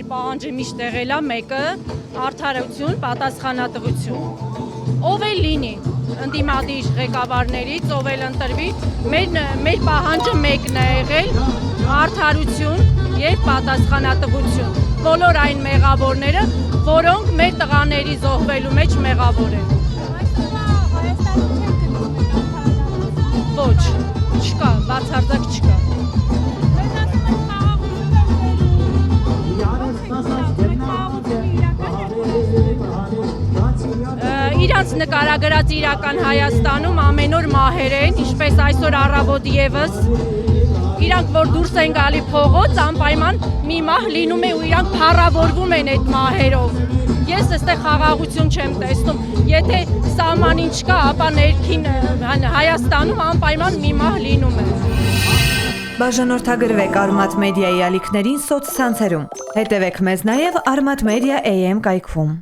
մեր պահանջը միշտ եղել է մեկը՝ արդարություն, պատասխանատվություն։ Ով էլ լինի ընդդիմադիր ղեկավարներից, ով էլ ընտրվի, մեր պահանջը մեկն է եղել՝ արդարություն եւ պատասխանատվություն։ Բոլոր այն մեղավորները, որոնք մեր տղաների զոհվելու մեջ մեղավոր են։ Ոչ, չկա, բացարձակ չկա։ Իրանց նկարագրած իրական Հայաստանում ամեն օր մահեր են, ինչպես այսօր առավոտ եւս։ Իրանք որ դուրս են գալի փողոց, անպայման մի մահ լինում է ու իրանք փառավորվում են այդ մահերով։ Ես այստեղ խաղաղություն չեմ տեսնում։ Եթե սահմանին չկա, ապա ներքին Հայաստանում անպայման մի մահ լինում է։ Բաժանորդագրվեք Արմաթ մեդիայի ալիքներին սոցցանցերում։ Հետևեք մեզ նաև Արմաթ մեդիա AM կայքում։